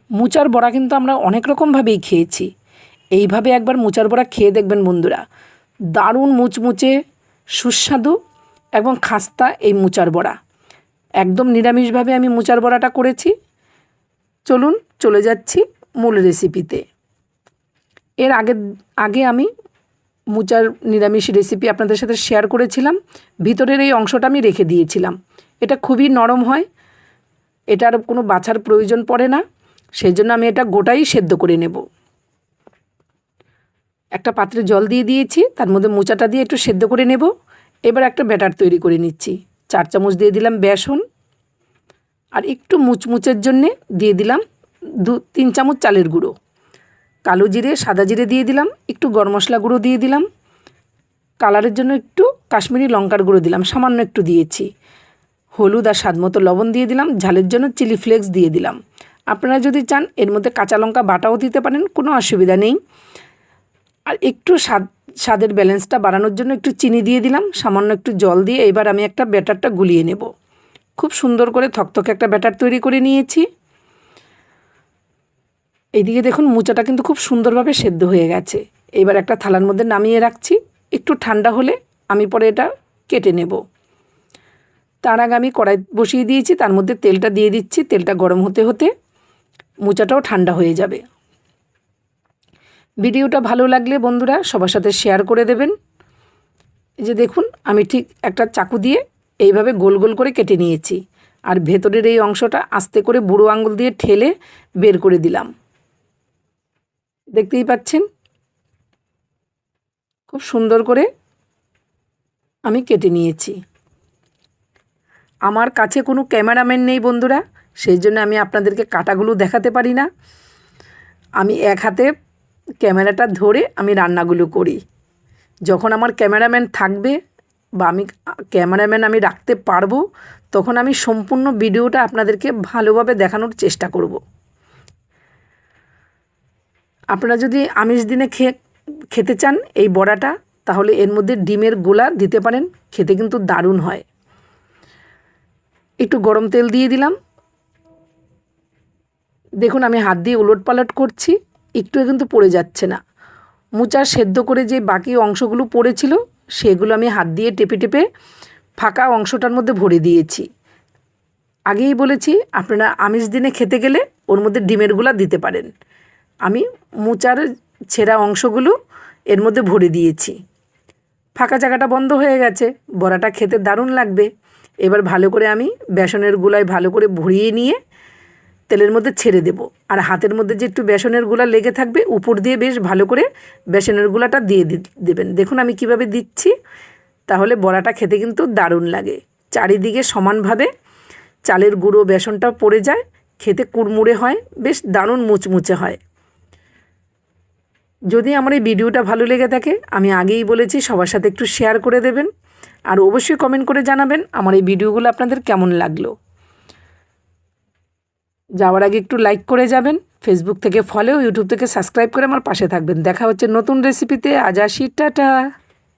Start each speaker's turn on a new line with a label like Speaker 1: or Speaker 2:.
Speaker 1: মোচার বড়া কিন্তু আমরা অনেক রকমভাবেই খেয়েছি। এইভাবে একবার মোচার বড়া খেয়ে দেখবেন বন্ধুরা, দারুণ মুচমুচে সুস্বাদু এবং খাস্তা এই মোচার বড়া। একদম নিরামিষভাবে আমি মোচার বড়াটা করেছি। চলুন চলে যাচ্ছি মূল রেসিপিতে। এর আগে আমি মোচার নিরামিষ রেসিপি আপনাদের সাথে শেয়ার করেছিলাম। ভিতরের এই অংশটা আমি রেখে দিয়েছিলাম। এটা খুবই নরম হয়, এটার কোনো বাছার প্রয়োজন পড়ে না, সেই জন্য আমি এটা গোটাই সেদ্ধ করে নেব। একটা পাত্রে জল দিয়ে দিয়েছি, তার মধ্যে মোচাটা দিয়ে একটু সেদ্ধ করে নেব। এবার একটা ব্যাটার তৈরি করে নিচ্ছি। 4 চামচ দিয়ে দিলাম বেসন, আর একটু মুচমুচের জন্যে দিয়ে দিলাম 2-3 চামচ চালের গুঁড়ো, কালো জিরে সাদা জিরে দিয়ে দিলাম, একটু গরম মশলা গুঁড়ো দিয়ে দিলাম, কালারের জন্য একটু কাশ্মীরি লঙ্কার গুঁড়ো দিলাম, সামান্য একটু দিয়েছি, হলুদ আর স্বাদমতো লবণ দিয়ে দিলাম, ঝালের জন্য চিলি ফ্লেক্স দিয়ে দিলাম। আপনারা যদি চান এর মধ্যে কাঁচা লঙ্কা বাটাও দিতে পারেন, কোনো অসুবিধা নেই। আর একটু স্বাদের ব্যালেন্সটা বাড়ানোর জন্য একটু চিনি দিয়ে দিলাম, সামান্য একটু জল দিয়ে এবার আমি একটা ব্যাটারটা গুলিয়ে নেব। খুব সুন্দর করে থকথকে একটা ব্যাটার তৈরি করে নিয়েছি। এইদিকে দেখুন মোচাটা কিন্তু খুব সুন্দরভাবে সেদ্ধ হয়ে গেছে। এবার একটা থালার মধ্যে নামিয়ে রাখছি, একটু ঠান্ডা হলে আমি পরে এটা কেটে নেব। তার আগে আমি কড়াই বসিয়ে দিয়েছি, তার মধ্যে তেলটা দিয়ে দিচ্ছি। তেলটা গরম হতে হতে মোচাটাও ঠান্ডা হয়ে যাবে। ভিডিওটা ভালো লাগলে বন্ধুরা সবার সাথে শেয়ার করে দেবেন। এই যে দেখুন আমি ঠিক একটা চাকু দিয়ে এইভাবে গোল গোল করে কেটে নিয়েছি, আর ভেতরের এই অংশটা আস্তে করে বুড়ো আঙুল দিয়ে ঠেলে বের করে দিলাম। দেখতেই পাচ্ছেন খুব সুন্দর করে আমি কেটে নিয়েছি। আমার কাছে কোনো ক্যামেরাম্যান নেই বন্ধুরা, সেই জন্য আমি আপনাদেরকে কাটাগুলো দেখাতে পারি না। আমি এক হাতে ক্যামেরাটা ধরে আমি রান্নাগুলো করি। যখন আমার ক্যামেরাম্যান থাকবে বা ক্যামেরাম্যান আমি রাখতে পারবো, তখন আমি সম্পূর্ণ ভিডিওটা আপনাদেরকে ভালোভাবে দেখানোর চেষ্টা করব। আপনারা যদি আমিষ দিনে খেতে চান এই বড়াটা, তাহলে এর মধ্যে ডিমের গোলা দিতে পারেন, খেতে কিন্তু দারুণ হয়। একটু গরম তেল দিয়ে দিলাম। দেখুন আমি হাত দিয়ে উলটপালট করছি, একটু কিন্তু পড়ে যাচ্ছে না। মোচা সেদ্ধ করে যে বাকি অংশগুলো পড়েছিল সেগুলো আমি হাত দিয়ে টেপে টেপে ফাঁকা অংশটার মধ্যে ভরে দিয়েছি। আগেই বলেছি আপনারা আমিষ দিনে খেতে গেলে ওর মধ্যে ডিমের গোলা দিতে পারেন। আমি মোচার ছেঁড়া অংশগুলো এর মধ্যে ভরে দিয়েছি। ফাঁকা জায়গাটা বন্ধ হয়ে গেছে, বড়াটা খেতে দারুণ লাগবে। এবার ভালো করে আমি বেসনের গুলায় ভালো করে ভরিয়ে নিয়ে তেলের মধ্যে ছেড়ে দেব। আর হাতের মধ্যে যে একটু বেসনের গুলা লেগে থাকবে, উপর দিয়ে বেশ ভালো করে বেসনের গুলাটা দিয়ে দেবেন। দেখুন আমি কিভাবে দিচ্ছি, তাহলে বড়াটা খেতে কিন্তু দারুণ লাগে। চারিদিকে সমানভাবে চালের গুঁড়ো বেসনটা পড়ে যায়, খেতে কুড়মুড়ে হয়, বেশ দারুণ মুচমুচে হয়। যদি আমার এই ভিডিওটা ভালো লেগে থাকে, আমি আগেই বলেছি সবার সাথে একটু শেয়ার করে দেবেন, আর অবশ্যই কমেন্ট করে জানাবেন আমার এই ভিডিওগুলো আপনাদের কেমন লাগলো। যাওয়ার আগে একটু লাইক করে যাবেন, ফেসবুক থেকে ফলো, ইউটিউব থেকে সাবস্ক্রাইব করে আমার পাশে থাকবেন। দেখা হচ্ছে নতুন রেসিপিতে। আজ আসি, টাটা।